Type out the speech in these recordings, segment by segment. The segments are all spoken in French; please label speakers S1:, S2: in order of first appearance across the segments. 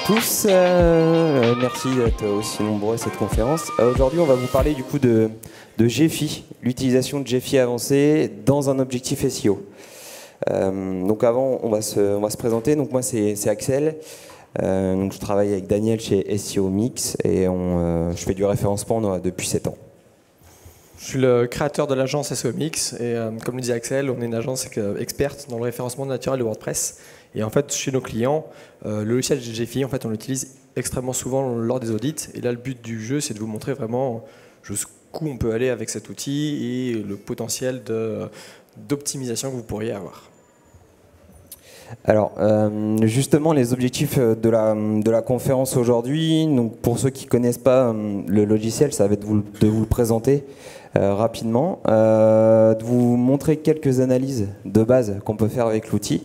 S1: tous, merci d'être aussi nombreux à cette conférence. Aujourd'hui, on va vous parler du coup de Gephi, l'utilisation de Gephi avancée dans un objectif SEO. Donc avant, on va se présenter. Donc moi, c'est Axel. Donc je travaille avec Daniel chez SEO Mix et je fais du référencement depuis 7 ans.
S2: Je suis le créateur de l'agence SEO Mix et comme le disait Axel, on est une agence experte dans le référencement naturel de WordPress. Et en fait, chez nos clients, le logiciel Gephi, en fait, on l'utilise extrêmement souvent lors des audits. Et là, le but du jeu, c'est de vous montrer vraiment jusqu'où on peut aller avec cet outil et le potentiel d'optimisation que vous pourriez avoir.
S1: Alors, justement, les objectifs de la conférence aujourd'hui, donc pour ceux qui ne connaissent pas le logiciel, ça va être de vous le présenter rapidement, de vous montrer quelques analyses de base qu'on peut faire avec l'outil.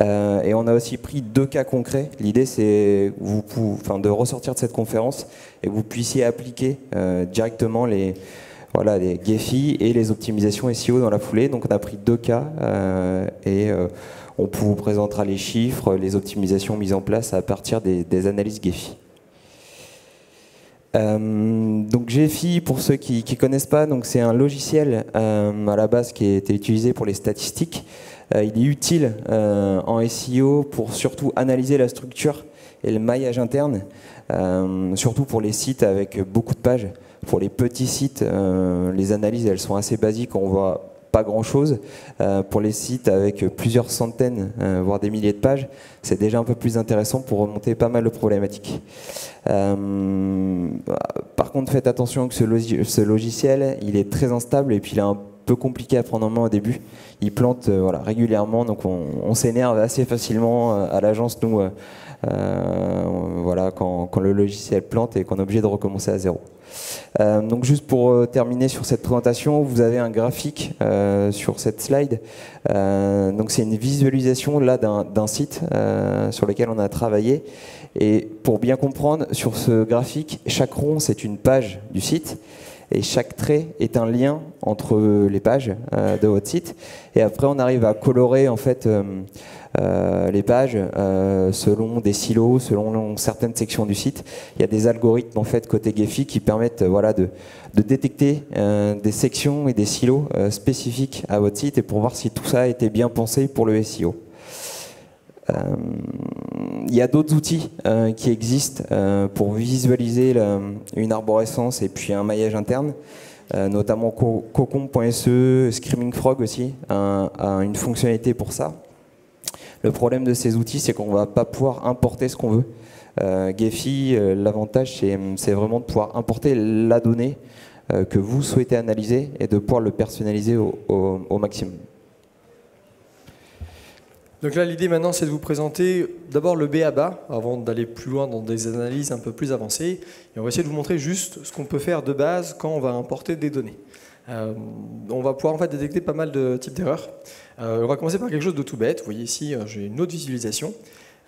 S1: Et on a aussi pris 2 cas concrets. L'idée, c'est de ressortir de cette conférence et que vous puissiez appliquer directement les Gephi et les optimisations SEO dans la foulée. Donc on a pris 2 cas et on vous présentera les chiffres, les optimisations mises en place à partir des analyses Gephi. Donc Gephi, pour ceux qui ne connaissent pas, c'est un logiciel à la base qui a été utilisé pour les statistiques. Il est utile en SEO pour surtout analyser la structure et le maillage interne, surtout pour les sites avec beaucoup de pages. Pour les petits sites, les analyses elles sont assez basiques, on voit pas grand chose. Pour les sites avec plusieurs centaines, voire des milliers de pages, c'est déjà un peu plus intéressant pour remonter pas mal de problématiques. Par contre, faites attention que ce logiciel, il est très instable et puis il est un peu compliqué à prendre en main au début. Il plante régulièrement, donc on s'énerve assez facilement à l'agence, nous, quand le logiciel plante et qu'on est obligé de recommencer à zéro. Donc juste pour terminer sur cette présentation, vous avez un graphique sur cette slide. Donc c'est une visualisation là d'un site sur lequel on a travaillé. Et pour bien comprendre, sur ce graphique, chaque rond c'est une page du site. Et chaque trait est un lien entre les pages de votre site. Et après, on arrive à colorer en fait les pages selon des silos, selon certaines sections du site. Il y a des algorithmes en fait côté Gephi qui permettent de détecter des sections et des silos spécifiques à votre site et pour voir si tout ça a été bien pensé pour le SEO. Il y a d'autres outils qui existent pour visualiser une arborescence et puis un maillage interne, notamment Cocon.se, Screaming Frog aussi a une fonctionnalité pour ça. Le problème de ces outils, c'est qu'on ne va pas pouvoir importer ce qu'on veut. Gephi, l'avantage, c'est vraiment de pouvoir importer la donnée que vous souhaitez analyser et de pouvoir le personnaliser au maximum.
S2: Donc là, l'idée maintenant, c'est de vous présenter d'abord le b.a.-ba, avant d'aller plus loin dans des analyses un peu plus avancées. Et on va essayer de vous montrer juste ce qu'on peut faire de base quand on va importer des données. On va pouvoir en fait détecter pas mal de types d'erreurs. On va commencer par quelque chose de tout bête. Vous voyez ici, j'ai une autre visualisation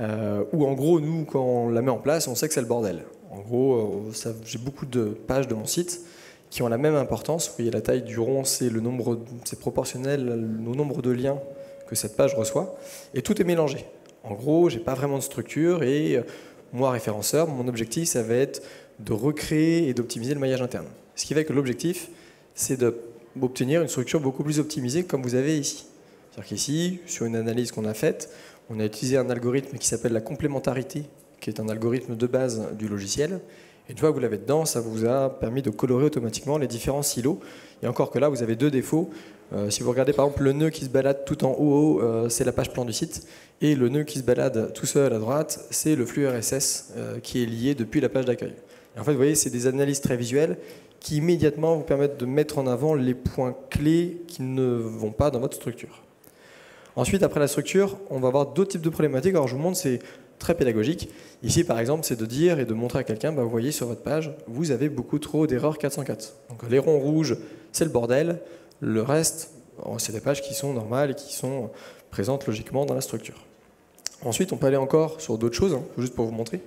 S2: où en gros, nous, quand on la met en place, on sait que c'est le bordel. En gros, j'ai beaucoup de pages de mon site qui ont la même importance. Vous voyez, la taille du rond, c'est proportionnel au nombre de liens que cette page reçoit, et tout est mélangé. En gros, j'ai pas vraiment de structure, et moi, référenceur, mon objectif, ça va être de recréer et d'optimiser le maillage interne. Ce qui fait que l'objectif, c'est d'obtenir une structure beaucoup plus optimisée, comme vous avez ici. C'est-à-dire qu'ici, sur une analyse qu'on a faite, on a utilisé un algorithme qui s'appelle la complémentarité, qui est un algorithme de base du logiciel, et une fois que vous l'avez dedans, ça vous a permis de colorer automatiquement les différents silos. Et encore que là, vous avez 2 défauts. Si vous regardez par exemple le nœud qui se balade tout en haut, c'est la page plan du site. Et le nœud qui se balade tout seul à droite, c'est le flux RSS qui est lié depuis la page d'accueil. En fait, vous voyez, c'est des analyses très visuelles qui immédiatement vous permettent de mettre en avant les points clés qui ne vont pas dans votre structure. Ensuite, après la structure, on va avoir d'autres types de problématiques. Alors je vous montre, c'est très pédagogique. Ici, par exemple, c'est de dire et de montrer à quelqu'un, vous voyez sur votre page, vous avez beaucoup trop d'erreurs 404. Donc les ronds rouges, c'est le bordel. Le reste, c'est des pages qui sont normales et qui sont présentes logiquement dans la structure. Ensuite, on peut aller encore sur d'autres choses, juste pour vous montrer.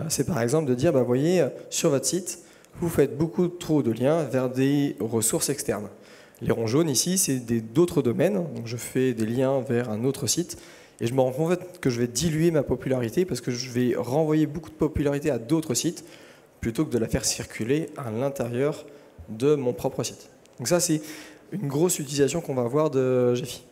S2: C'est par exemple de dire, vous voyez, sur votre site, vous faites beaucoup trop de liens vers des ressources externes. Les ronds jaunes ici, c'est d'autres domaines. Donc je fais des liens vers un autre site. Et je me rends compte en fait, que je vais diluer ma popularité parce que je vais renvoyer beaucoup de popularité à d'autres sites plutôt que de la faire circuler à l'intérieur de mon propre site. Donc ça, c'est une grosse utilisation qu'on va avoir de Gephi.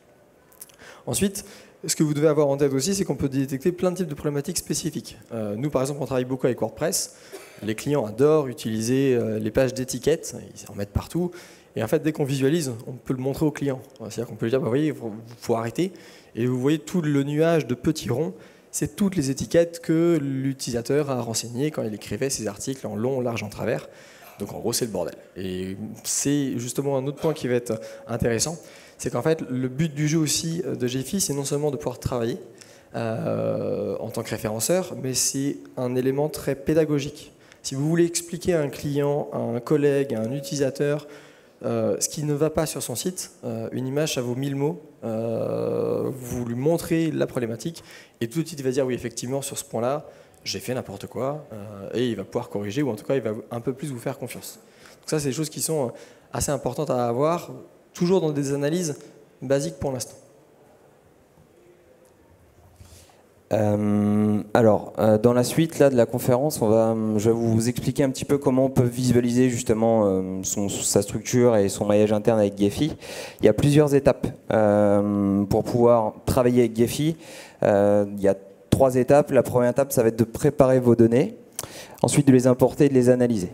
S2: Ensuite, ce que vous devez avoir en tête aussi, c'est qu'on peut détecter plein de types de problématiques spécifiques. Nous, par exemple, on travaille beaucoup avec WordPress. Les clients adorent utiliser les pages d'étiquettes, ils en mettent partout. Et en fait, dès qu'on visualise, on peut le montrer au client. C'est-à-dire qu'on peut lui dire, bah, vous voyez, il faut arrêter. Et vous voyez tout le nuage de petits ronds, c'est toutes les étiquettes que l'utilisateur a renseignées quand il écrivait ses articles en long, large, en travers. Donc en gros, c'est le bordel. Et c'est justement un autre point qui va être intéressant, c'est qu'en fait, le but du jeu aussi de Gephi, c'est non seulement de pouvoir travailler en tant que référenceur, mais c'est un élément très pédagogique. Si vous voulez expliquer à un client, à un collègue, à un utilisateur, ce qui ne va pas sur son site, une image ça vaut 1000 mots, vous lui montrez la problématique et tout de suite il va dire oui effectivement sur ce point là j'ai fait n'importe quoi et il va pouvoir corriger ou en tout cas il va un peu plus vous faire confiance. Donc ça c'est des choses qui sont assez importantes à avoir, toujours dans des analyses basiques pour l'instant.
S1: Dans la suite là, de la conférence, je vais vous expliquer un petit peu comment on peut visualiser justement sa structure et son maillage interne avec Gephi. Il y a plusieurs étapes pour pouvoir travailler avec Gephi. Il y a 3 étapes. La première étape, ça va être de préparer vos données, ensuite de les importer et de les analyser.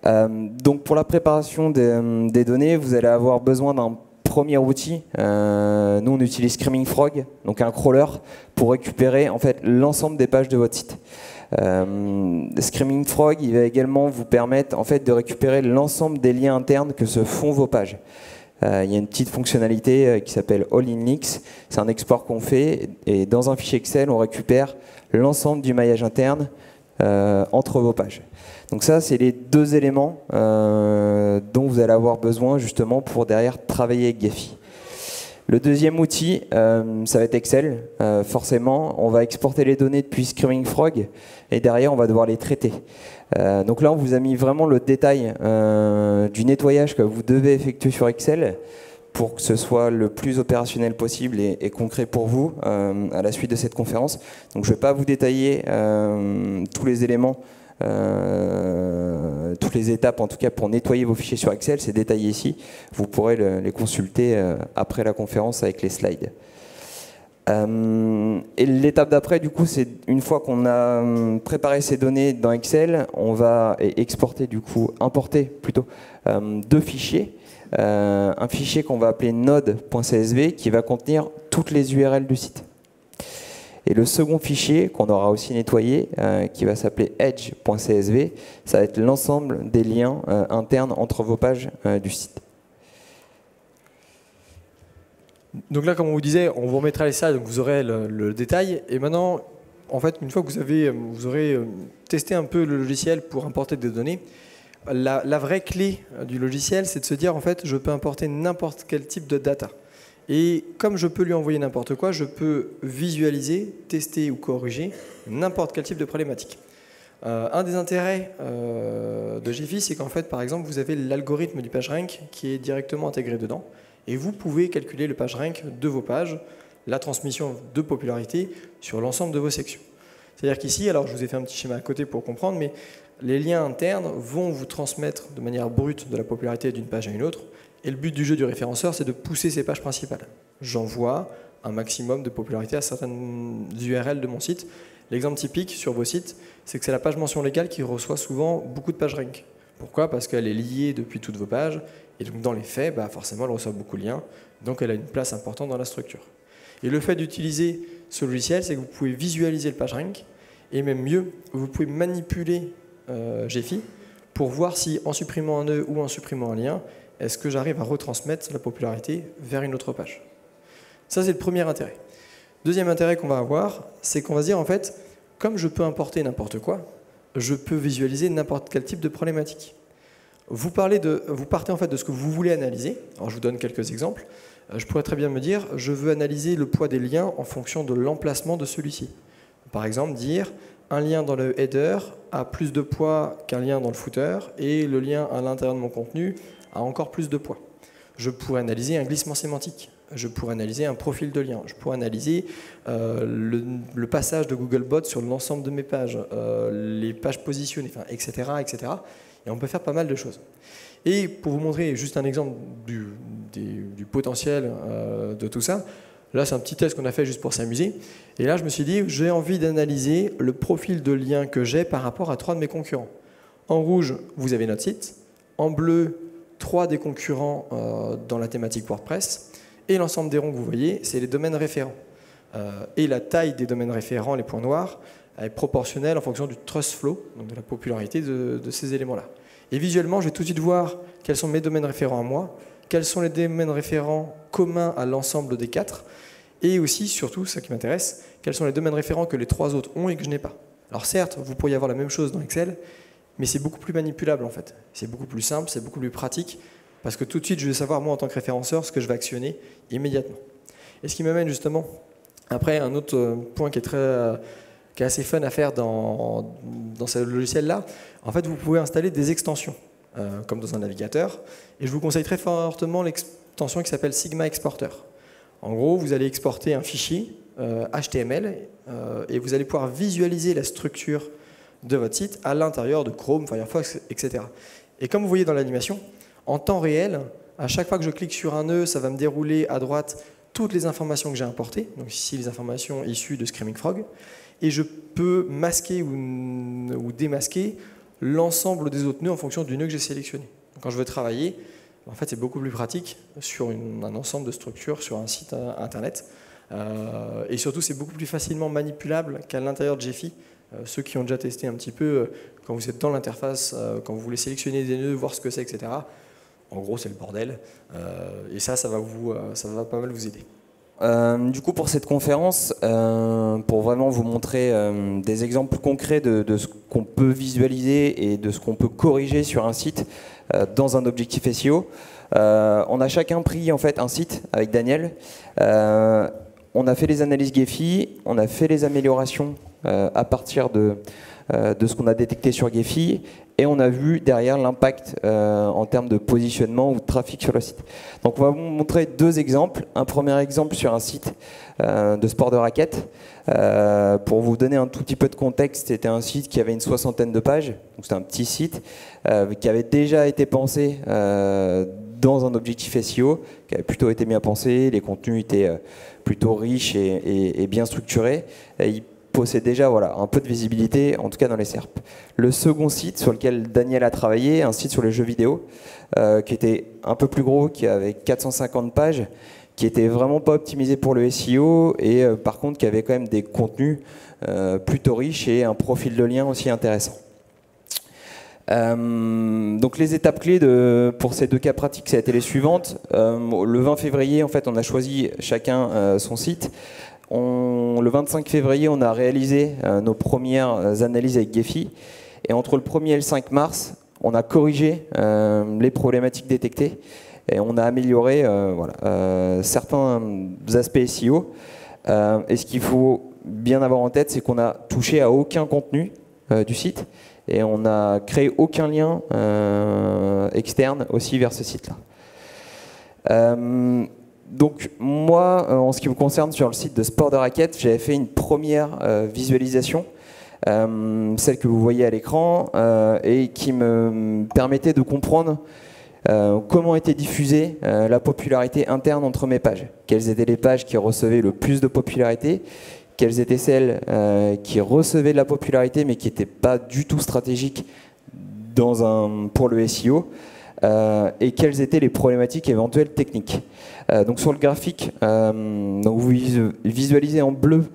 S1: Donc pour la préparation des données, vous allez avoir besoin d'un premier outil. Nous on utilise Screaming Frog, donc un crawler, pour récupérer en fait l'ensemble des pages de votre site. Screaming Frog, il va également vous permettre en fait de récupérer l'ensemble des liens internes que se font vos pages. Il y a une petite fonctionnalité qui s'appelle All in Links. C'est un export qu'on fait et dans un fichier Excel, on récupère l'ensemble du maillage interne entre vos pages. Donc ça, c'est les 2 éléments dont vous allez avoir besoin justement pour derrière travailler avec Gephi. Le deuxième outil, ça va être Excel. Forcément, on va exporter les données depuis Screaming Frog et derrière, on va devoir les traiter. Donc là, on vous a mis vraiment le détail du nettoyage que vous devez effectuer sur Excel pour que ce soit le plus opérationnel possible et concret pour vous à la suite de cette conférence. Donc je ne vais pas vous détailler tous les éléments, toutes les étapes en tout cas pour nettoyer vos fichiers sur Excel, c'est détaillé ici. Vous pourrez les consulter après la conférence avec les slides. Et l'étape d'après, du coup, c'est une fois qu'on a préparé ces données dans Excel, on va exporter, du coup, importer plutôt 2 fichiers. Un fichier qu'on va appeler node.csv qui va contenir toutes les URL du site. Et le second fichier qu'on aura aussi nettoyé, qui va s'appeler edge.csv, ça va être l'ensemble des liens internes entre vos pages du site.
S2: Donc là, comme on vous disait, on vous remettra les slides, donc vous aurez le détail. Et maintenant, en fait, une fois que vous aurez testé un peu le logiciel pour importer des données, la vraie clé du logiciel, c'est de se dire, en fait, je peux importer n'importe quel type de data. Et comme je peux lui envoyer n'importe quoi, je peux visualiser, tester ou corriger n'importe quel type de problématique. Un des intérêts de Gephi, c'est qu'en fait, par exemple, vous avez l'algorithme du PageRank qui est directement intégré dedans. Et vous pouvez calculer le PageRank de vos pages, la transmission de popularité sur l'ensemble de vos sections. C'est-à-dire qu'ici, alors je vous ai fait un petit schéma à côté pour comprendre, mais les liens internes vont vous transmettre de manière brute de la popularité d'une page à une autre. Et le but du jeu du référenceur, c'est de pousser ces pages principales. J'envoie un maximum de popularité à certaines URL de mon site. L'exemple typique sur vos sites, c'est que c'est la page mention légale qui reçoit souvent beaucoup de PageRank. Pourquoi? Parce qu'elle est liée depuis toutes vos pages. Et donc dans les faits, forcément, elle reçoit beaucoup de liens. Donc elle a une place importante dans la structure. Et le fait d'utiliser ce logiciel, c'est que vous pouvez visualiser le PageRank. Et même mieux, vous pouvez manipuler Gephi pour voir si en supprimant un nœud ou en supprimant un lien, est-ce que j'arrive à retransmettre la popularité vers une autre page. Ça, c'est le premier intérêt. Deuxième intérêt qu'on va avoir, c'est qu'on va se dire, en fait, comme je peux importer n'importe quoi, je peux visualiser n'importe quel type de problématique. Vous partez en fait de ce que vous voulez analyser. Alors, je vous donne quelques exemples. Je pourrais très bien me dire, je veux analyser le poids des liens en fonction de l'emplacement de celui-ci. Par exemple, dire un lien dans le header a plus de poids qu'un lien dans le footer et le lien à l'intérieur de mon contenu a encore plus de poids. Je pourrais analyser un glissement sémantique. je pourrais analyser un profil de lien, je pourrais analyser le passage de Googlebot sur l'ensemble de mes pages, les pages positionnées, enfin, etc., etc. Et on peut faire pas mal de choses. Et pour vous montrer juste un exemple du potentiel de tout ça, là c'est un petit test qu'on a fait juste pour s'amuser. Et là je me suis dit, j'ai envie d'analyser le profil de lien que j'ai par rapport à 3 de mes concurrents. En rouge, vous avez notre site. En bleu, 3 des concurrents dans la thématique WordPress. Et l'ensemble des ronds que vous voyez, c'est les domaines référents. Et la taille des domaines référents, les points noirs, est proportionnelle en fonction du trust flow, donc de la popularité de ces éléments-là. Et visuellement, je vais tout de suite voir quels sont mes domaines référents à moi, quels sont les domaines référents communs à l'ensemble des 4, et aussi, surtout, ce qui m'intéresse, quels sont les domaines référents que les 3 autres ont et que je n'ai pas. Alors certes, vous pourriez avoir la même chose dans Excel, mais c'est beaucoup plus manipulable en fait. C'est beaucoup plus simple, c'est beaucoup plus pratique, parce que tout de suite, je vais savoir, moi, en tant que référenceur, ce que je vais actionner immédiatement. Et ce qui m'amène justement, après, un autre point qui est assez fun à faire dans ce logiciel-là, en fait, vous pouvez installer des extensions, comme dans un navigateur, et je vous conseille très fortement l'extension qui s'appelle Sigma Exporter. En gros, vous allez exporter un fichier HTML, et vous allez pouvoir visualiser la structure de votre site à l'intérieur de Chrome, Firefox, etc. Et comme vous voyez dans l'animation, en temps réel, à chaque fois que je clique sur un nœud, ça va me dérouler à droite toutes les informations que j'ai importées, donc ici les informations issues de Screaming Frog, et je peux masquer ou démasquer l'ensemble des autres nœuds en fonction du nœud que j'ai sélectionné. Donc quand je veux travailler, en fait c'est beaucoup plus pratique sur un ensemble de structures sur un site internet, et surtout c'est beaucoup plus facilement manipulable qu'à l'intérieur de Gephi. Ceux qui ont déjà testé un petit peu, quand vous êtes dans l'interface, quand vous voulez sélectionner des nœuds, voir ce que c'est, etc., en gros c'est le bordel, et ça va pas mal vous aider.
S1: Du coup, pour cette conférence, pour vraiment vous montrer des exemples concrets de ce qu'on peut visualiser et de ce qu'on peut corriger sur un site dans un objectif SEO, on a chacun pris en fait un site avec Daniel. On a fait les analyses Gephi, on a fait les améliorations à partir de ce qu'on a détecté sur Gephi, et on a vu derrière l'impact en termes de positionnement ou de trafic sur le site. Donc on va vous montrer 2 exemples. Un premier exemple sur un site de sport de raquette. Pour vous donner un tout petit peu de contexte, c'était un site qui avait une 60aine de pages, donc c'était un petit site qui avait déjà été pensé dans un objectif SEO, qui avait plutôt été bien pensé, les contenus étaient plutôt riches et bien structurés. Il possède déjà un peu de visibilité, en tout cas dans les SERP. Le second site sur lequel Daniel a travaillé, un site sur les jeux vidéo, qui était un peu plus gros, qui avait 450 pages, qui était vraiment pas optimisé pour le SEO, et par contre qui avait quand même des contenus plutôt riches et un profil de lien aussi intéressant. Donc les étapes clés pour ces 2 cas pratiques, ça a été les suivantes. Le 20 février, en fait, on a choisi chacun son site. Le 25 février, on a réalisé nos premières analyses avec Gephi. Et entre le 1er et le 5 mars, on a corrigé les problématiques détectées. Et on a amélioré certains aspects SEO. Et ce qu'il faut bien avoir en tête, c'est qu'on n'a touché à aucun contenu du site. Et on n'a créé aucun lien externe aussi vers ce site-là. Donc moi, en ce qui me concerne sur le site de sport de raquette, j'avais fait une première visualisation, celle que vous voyez à l'écran, et qui me permettait de comprendre comment était diffusée la popularité interne entre mes pages. Quelles étaient les pages qui recevaient le plus de popularité, quelles étaient celles qui recevaient de la popularité mais qui n'étaient pas du tout stratégiques pour le SEO, et quelles étaient les problématiques éventuelles techniques. Donc sur le graphique, donc vous visualisez en bleu,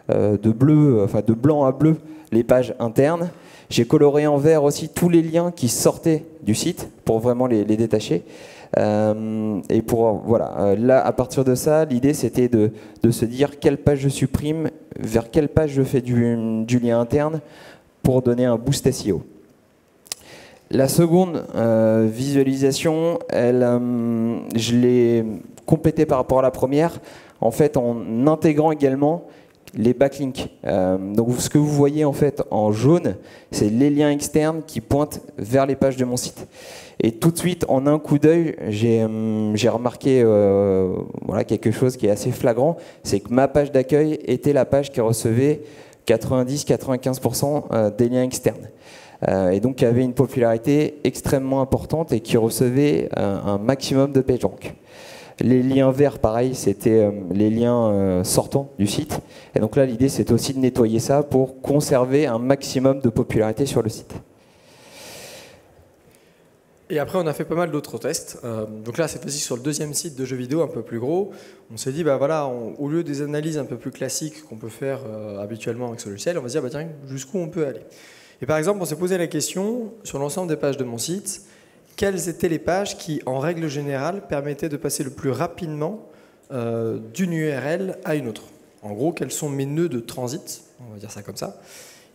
S1: de blanc à bleu, les pages internes. J'ai coloré en vert aussi tous les liens qui sortaient du site pour vraiment les détacher. Et là, à partir de ça, l'idée c'était de se dire quelle page je supprime, vers quelle page je fais du lien interne pour donner un boost SEO. La seconde visualisation, je l'ai complétée par rapport à la première, en fait en intégrant également les backlinks. Donc ce que vous voyez en fait en jaune, c'est les liens externes qui pointent vers les pages de mon site. Et tout de suite, en un coup d'œil, j'ai remarqué voilà, quelque chose qui est assez flagrant, c'est que ma page d'accueil était la page qui recevait 90-95% des liens externes. Et donc qui avait une popularité extrêmement importante et qui recevait un maximum de PageRank. Les liens verts, pareil, c'était les liens sortants du site. Et donc là, l'idée, c'est aussi de nettoyer ça pour conserver un maximum de popularité sur le site.
S2: Et après, on a fait pas mal d'autres tests. Donc là, cette fois-ci, sur le deuxième site de jeux vidéo, un peu plus gros, on s'est dit, bah voilà, au lieu des analyses un peu plus classiques qu'on peut faire habituellement avec ce logiciel, on va se dire, bah tiens, jusqu'où on peut aller. Et par exemple, on s'est posé la question, sur l'ensemble des pages de mon site, quelles étaient les pages qui, en règle générale, permettaient de passer le plus rapidement d'une URL à une autre. En gros, quels sont mes nœuds de transit, on va dire ça comme ça.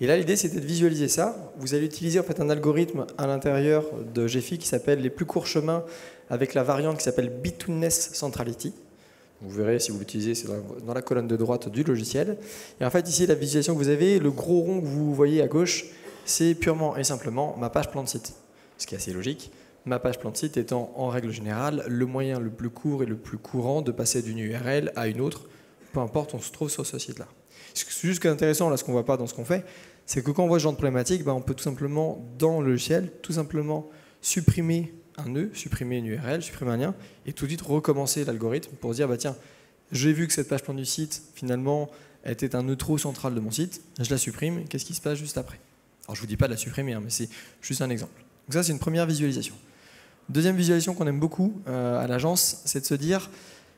S2: Et là, l'idée, c'était de visualiser ça. Vous allez utiliser en fait un algorithme à l'intérieur de Gephi qui s'appelle les plus courts chemins avec la variante qui s'appelle Betweenness Centrality. Vous verrez, si vous l'utilisez, c'est dans la colonne de droite du logiciel. Et en fait, ici, la visualisation que vous avez, le gros rond que vous voyez à gauche, c'est purement et simplement ma page plan de site. Ce qui est assez logique. Ma page plan de site étant, en règle générale, le moyen le plus court et le plus courant de passer d'une URL à une autre, peu importe où on se trouve sur ce site-là. C'est juste qui est intéressant, là, ce qu'on ne voit pas dans ce qu'on fait, c'est que quand on voit ce genre de problématique, on peut tout simplement, dans le logiciel, tout simplement supprimer un nœud, supprimer une URL, supprimer un lien, et tout de suite recommencer l'algorithme pour dire, bah tiens, j'ai vu que cette page plan du site, finalement, était un nœud trop central de mon site, je la supprime, qu'est-ce qui se passe juste après? Alors je ne vous dis pas de la supprimer, mais c'est juste un exemple. Donc ça, c'est une première visualisation. Deuxième visualisation qu'on aime beaucoup à l'agence, c'est de se dire,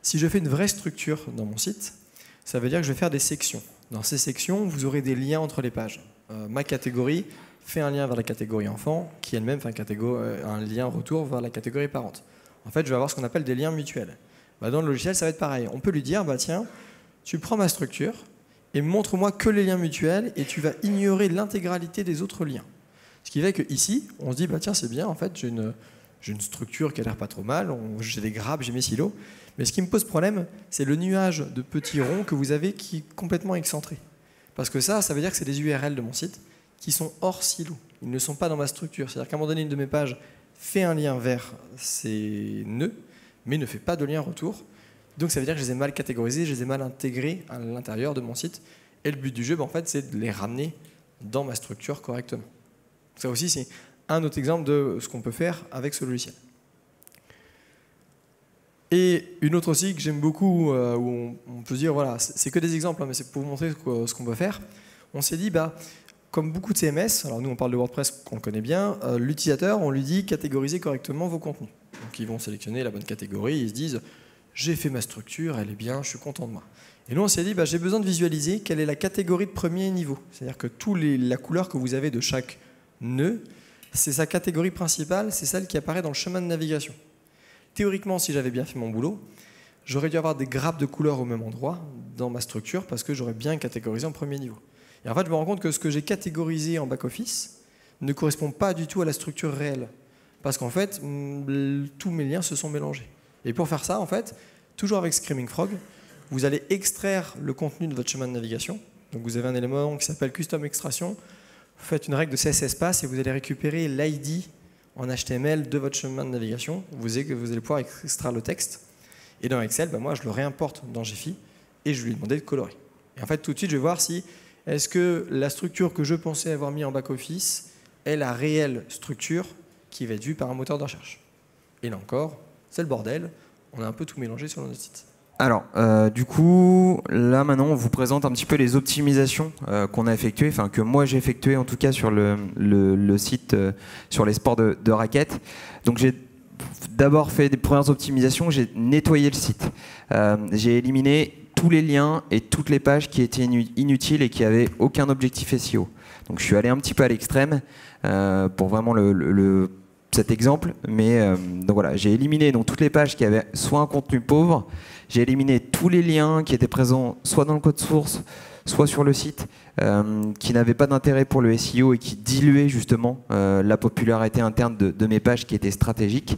S2: si je fais une vraie structure dans mon site, ça veut dire que je vais faire des sections. Dans ces sections, vous aurez des liens entre les pages. Ma catégorie fait un lien vers la catégorie enfant, qui elle-même fait un lien retour vers la catégorie parente. En fait, je vais avoir ce qu'on appelle des liens mutuels. Dans le logiciel, ça va être pareil. On peut lui dire, tiens, tu prends ma structure et montre-moi que les liens mutuels et tu vas ignorer l'intégralité des autres liens. Ce qui fait qu'ici, on se dit, tiens, c'est bien, en fait, j'ai une structure qui a l'air pas trop mal, j'ai des grappes, j'ai mes silos. Mais ce qui me pose problème, c'est le nuage de petits ronds que vous avez qui est complètement excentré. Parce que ça veut dire que c'est des URL de mon site qui sont hors silo. Ils ne sont pas dans ma structure. C'est-à-dire qu'à un moment donné, une de mes pages fait un lien vers ces nœuds, mais ne fait pas de lien retour. Donc ça veut dire que je les ai mal catégorisés, je les ai mal intégrés à l'intérieur de mon site. Et le but du jeu, en fait, c'est de les ramener dans ma structure correctement. Ça aussi, c'est un autre exemple de ce qu'on peut faire avec ce logiciel. Et une autre aussi que j'aime beaucoup, où on peut se dire, voilà, c'est que des exemples, mais c'est pour vous montrer ce qu'on peut faire. On s'est dit, comme beaucoup de CMS, alors nous on parle de WordPress qu'on connaît bien, l'utilisateur, on lui dit catégoriser correctement vos contenus. Donc ils vont sélectionner la bonne catégorie, ils se disent, j'ai fait ma structure, elle est bien, je suis content de moi. Et nous on s'est dit, j'ai besoin de visualiser quelle est la catégorie de premier niveau. C'est-à-dire que la couleur que vous avez de chaque nœud, c'est sa catégorie principale, c'est celle qui apparaît dans le chemin de navigation. Théoriquement, si j'avais bien fait mon boulot, j'aurais dû avoir des grappes de couleurs au même endroit dans ma structure parce que j'aurais bien catégorisé en premier niveau. Et en fait, je me rends compte que ce que j'ai catégorisé en back-office ne correspond pas du tout à la structure réelle. Parce qu'en fait, tous mes liens se sont mélangés. Et pour faire ça, en fait, toujours avec Screaming Frog, vous allez extraire le contenu de votre chemin de navigation. Donc vous avez un élément qui s'appelle Custom Extraction. Vous faites une règle de CSS Pass et vous allez récupérer l'ID en HTML de votre chemin de navigation. Vous allez pouvoir extraire le texte. Et dans Excel, moi, je le réimporte dans Gephi et je lui ai demandé de colorer. Et en fait, tout de suite, je vais voir si est-ce que la structure que je pensais avoir mis en back-office est la réelle structure qui va être vue par un moteur de recherche. Et là encore, c'est le bordel. On a un peu tout mélangé sur notre site.
S1: Alors, du coup, là maintenant, on vous présente un petit peu les optimisations qu'on a effectuées, enfin que moi j'ai effectuées en tout cas sur le site, sur les sports de raquettes. Donc j'ai d'abord fait des premières optimisations, j'ai nettoyé le site. J'ai éliminé tous les liens et toutes les pages qui étaient inutiles et qui n'avaient aucun objectif SEO. Donc je suis allé un petit peu à l'extrême pour vraiment cet exemple, mais donc voilà, j'ai éliminé donc toutes les pages qui avaient soit un contenu pauvre, j'ai éliminé tous les liens qui étaient présents soit dans le code source, soit sur le site, qui n'avaient pas d'intérêt pour le SEO et qui diluaient justement la popularité interne de mes pages qui étaient stratégiques.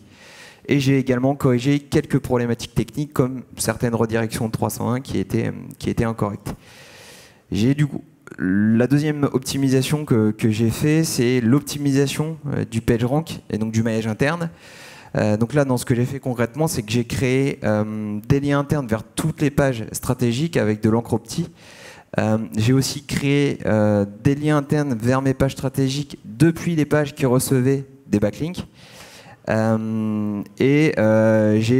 S1: Et j'ai également corrigé quelques problématiques techniques comme certaines redirections de 301 qui étaient incorrectes. Du coup, la deuxième optimisation que j'ai fait, c'est l'optimisation du PageRank et donc du maillage interne. Donc là, dans ce que j'ai fait concrètement, c'est que j'ai créé des liens internes vers toutes les pages stratégiques avec de l'encre opti. J'ai aussi créé des liens internes vers mes pages stratégiques depuis les pages qui recevaient des backlinks. J'ai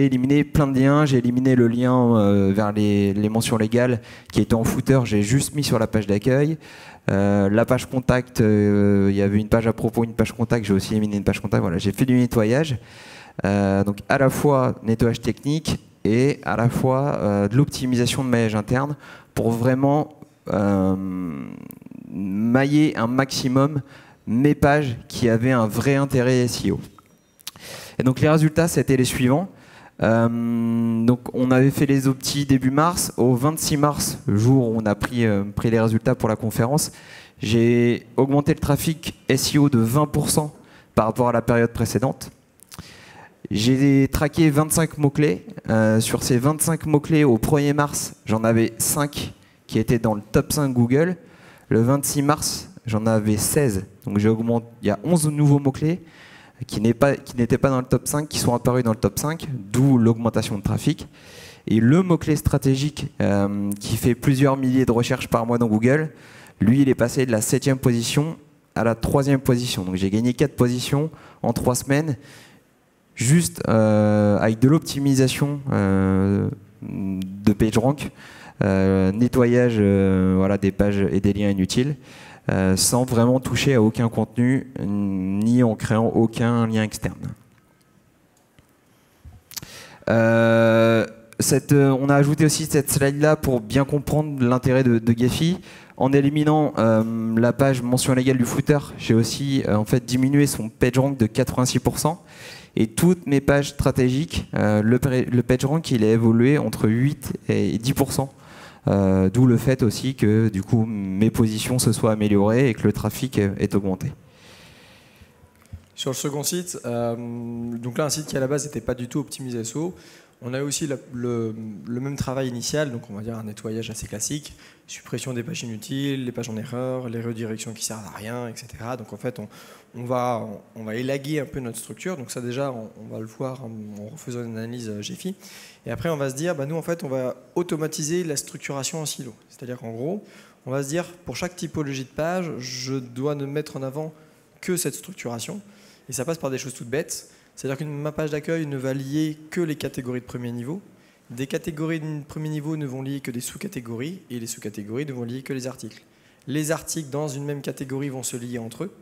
S1: éliminé plein de liens. J'ai éliminé le lien vers les mentions légales qui était en footer. J'ai juste mis sur la page d'accueil. La page contact, il y avait une page à propos, une page contact. J'ai aussi éliminé une page contact. Voilà, j'ai fait du nettoyage. Donc à la fois nettoyage technique et à la fois de l'optimisation de maillage interne pour vraiment mailler un maximum mes pages qui avaient un vrai intérêt SEO. Et donc les résultats, c'était les suivants. Donc on avait fait les optis début mars. Au 26 mars, le jour où on a pris les résultats pour la conférence, j'ai augmenté le trafic SEO de 20% par rapport à la période précédente. J'ai traqué 25 mots-clés. Sur ces 25 mots-clés, au 1er mars, j'en avais 5 qui étaient dans le top 5 Google. Le 26 mars, j'en avais 16. Donc j'ai augmenté. Il y a 11 nouveaux mots-clés qui n'étaient pas dans le top 5, qui sont apparus dans le top 5, d'où l'augmentation de trafic. Et le mot-clé stratégique qui fait plusieurs milliers de recherches par mois dans Google, lui, il est passé de la 7e position à la 3e position. Donc j'ai gagné 4 positions en 3 semaines, juste avec de l'optimisation de PageRank, nettoyage voilà, des pages et des liens inutiles, sans vraiment toucher à aucun contenu, ni en créant aucun lien externe. On a ajouté aussi cette slide-là pour bien comprendre l'intérêt de Gephi. En éliminant la page mention légale du footer, j'ai aussi en fait diminué son PageRank de 86%. Et toutes mes pages stratégiques, le PageRank, il a évolué entre 8 et 10%. D'où le fait aussi que du coup mes positions se soient améliorées et que le trafic est augmenté.
S2: Sur le second site, donc là un site qui à la base n'était pas du tout optimisé SEO, on a aussi le même travail initial, donc on va dire un nettoyage assez classique, suppression des pages inutiles, les pages en erreur, les redirections qui servent à rien, etc. Donc en fait on va élaguer un peu notre structure, donc ça déjà on va le voir en refaisant une analyse Gephi. Et après on va se dire, nous en fait on va automatiser la structuration en silo, c'est-à-dire qu'en gros on va se dire pour chaque typologie de page, je dois ne mettre en avant que cette structuration, et ça passe par des choses toutes bêtes. C'est-à-dire que ma page d'accueil ne va lier que les catégories de premier niveau. Des catégories de premier niveau ne vont lier que des sous-catégories, et les sous-catégories ne vont lier que les articles. Les articles dans une même catégorie vont se lier entre eux.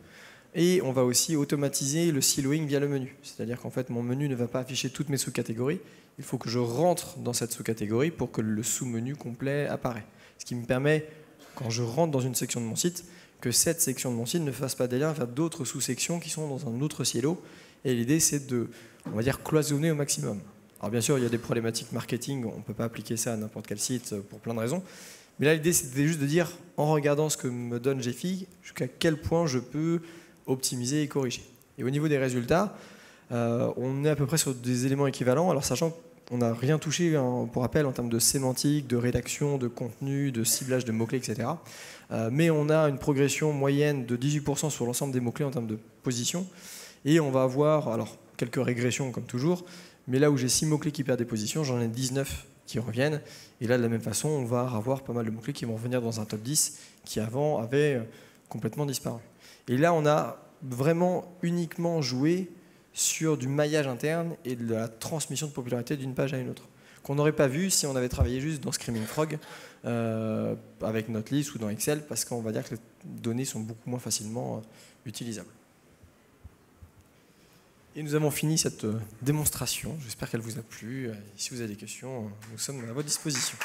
S2: Et on va aussi automatiser le siloing via le menu. C'est-à-dire qu'en fait, mon menu ne va pas afficher toutes mes sous-catégories. Il faut que je rentre dans cette sous-catégorie pour que le sous-menu complet apparaît. Ce qui me permet, quand je rentre dans une section de mon site, que cette section de mon site ne fasse pas des liens vers d'autres sous-sections qui sont dans un autre silo. Et l'idée, c'est de, on va dire, cloisonner au maximum. Alors bien sûr, il y a des problématiques marketing, on ne peut pas appliquer ça à n'importe quel site pour plein de raisons. Mais là, l'idée, c'était juste de dire, en regardant ce que me donne Gephi, jusqu'à quel point je peux optimiser et corriger. Et au niveau des résultats, on est à peu près sur des éléments équivalents, alors sachant qu'on n'a rien touché, pour rappel, en termes de sémantique, de rédaction, de contenu, de ciblage de mots-clés, etc. Mais on a une progression moyenne de 18% sur l'ensemble des mots-clés en termes de position. Et on va avoir, alors, quelques régressions comme toujours, mais là où j'ai 6 mots-clés qui perdent des positions, j'en ai 19 qui reviennent. Et là, de la même façon, on va avoir pas mal de mots-clés qui vont revenir dans un top 10 qui avant avaient complètement disparu. Et là, on a vraiment uniquement joué sur du maillage interne et de la transmission de popularité d'une page à une autre, qu'on n'aurait pas vu si on avait travaillé juste dans Screaming Frog avec Notelist ou dans Excel, parce qu'on va dire que les données sont beaucoup moins facilement utilisables. Et nous avons fini cette démonstration. J'espère qu'elle vous a plu. Si vous avez des questions, nous sommes à votre disposition.